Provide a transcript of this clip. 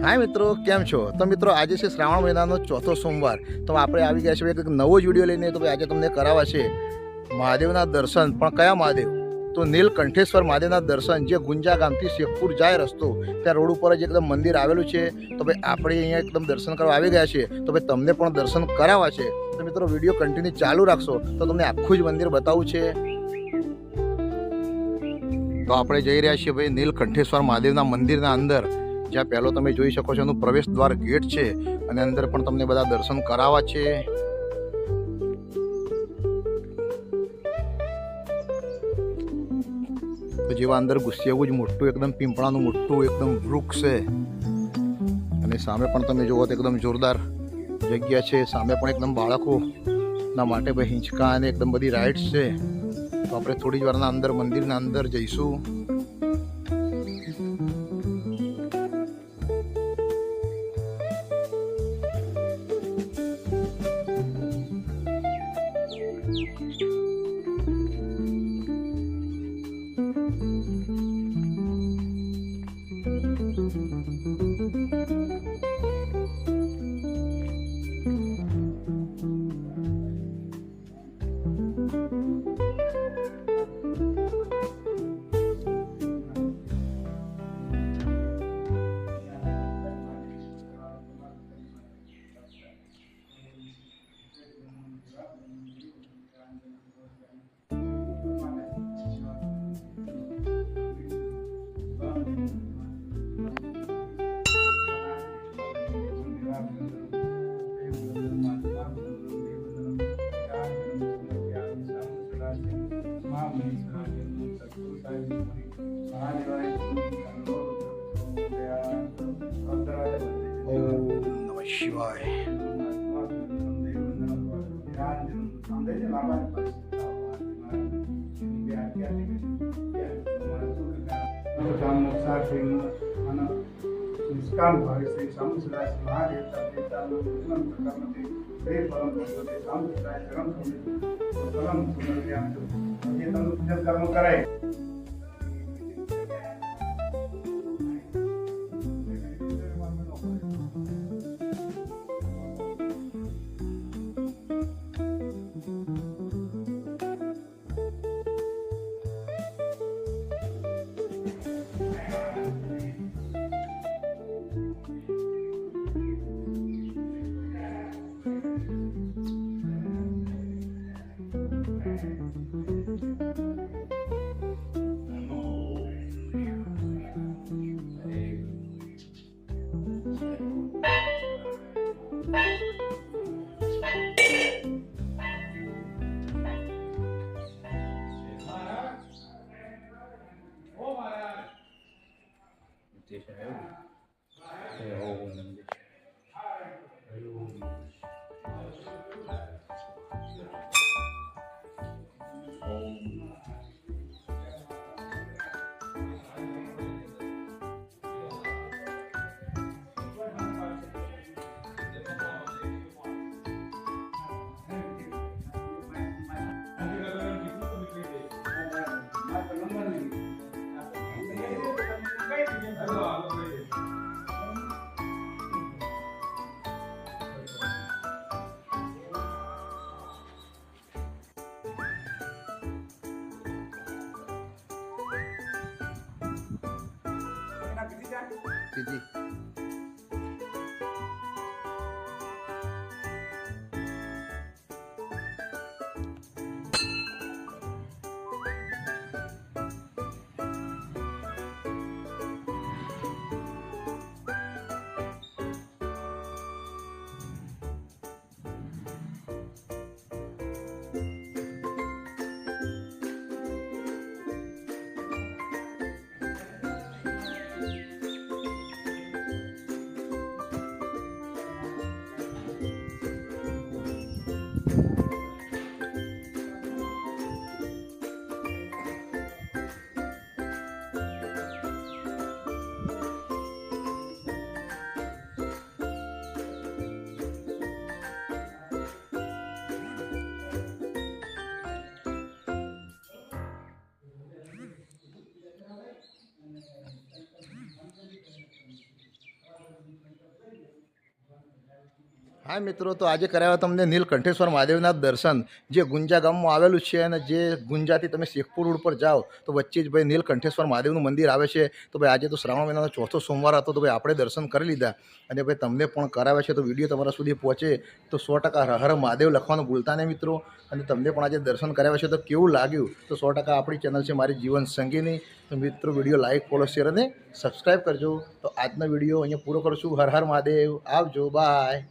हाय मित्रों, केम छो? तो मित्रों आज है श्रावण महीना चौथो सोमवार। तो आप આવી ગયા છે એક નવો જ વિડીયો લઈને। તો આજે તમને કરાવવા છે મહાદેવના દર્શન। પણ કયા મહાદેવ? તો નીલકંઠેશ્વર મહાદેવના દર્શન, જે ગુંજા ગામથી શેખપુર જાય રસ્તો, ત્યાં રોડ ઉપર જ એકદમ મંદિર આવેલું છે। તો ભાઈ આપણે અહીંયા એકદમ દર્શન કરવા આવી ગયા છે। તો ભાઈ તમને પણ દર્શન કરાવવા છે। તો મિત્રો વિડીયો કન્ટિન્યુ ચાલુ રાખશો તો તમને આખું જ મંદિર બતાવવું છે। તો આપણે જઈ રહ્યા છીએ ભાઈ નીલકંઠેશ્વર મહાદેવના મંદિરના અંદર, જ્યાં પહેલો તમે જોઈ શકો છો એનું પ્રવેશ દ્વાર ગેટ છે, અને અંદર પણ તમને બધા દર્શન કરાવવા છે। તો જેવા અંદર ઘૂસીએ એવું જ મોટું એકદમ પીંપળાનું મોટું એકદમ વૃક્ષ છે, અને સામે પણ તમે જુઓ તો એકદમ જોરદાર જગ્યા છે। સામે પણ એકદમ બાળકોના માટે ભાઈ હિંચકા અને એકદમ બધી રાઇડ્સ છે। તો આપણે થોડી જ વારના અંદર મંદિરના અંદર જઈશું। शिवाय निष्काम भावे से समुद्राय महादेव देवता लोग प्रकारमध्ये प्रेम परंपरा समुद्राय कर्म परम सुंदर ज्ञान ये तनु कर्म कराय। जी હા મિત્રો, તો આજે કરાવ્યા તમને નીલકંઠેશ્વર મહાદેવના દર્શન, જે ગુંજા ગામમાં આવેલું છે. અને જે ગુંજાથી તમે શેખપુર રોડ પર જાઓ તો વચ્ચે જ ભાઈ નીલકંઠેશ્વર મહાદેવનું મંદિર આવે છે. તો ભાઈ આજે તો શ્રાવણ મહિનાનો ચોથો સોમવાર હતો, તો ભાઈ આપણે દર્શન કરી લીધા. અને ભાઈ તમને પણ કરાવ્યા છે, તો વિડીયો તમારા સુધી પહોંચે તો 100% હર હર મહાદેવ લખવાનું ભૂલતા નહીં મિત્રો. અને તમને પણ આજે દર્શન કરાવ્યા છે તો કેવું લાગ્યું, તો 100% આપણી ચેનલ છે મારી જીવન સંગીની. તો મિત્રો વિડીયો લાઈક, ફોલો, શેર અને સબસ્ક્રાઈબ કરજો. તો આજનો વિડીયો અહીંયા પૂરો કરશું. હર હર મહાદેવ, આવજો, બાય.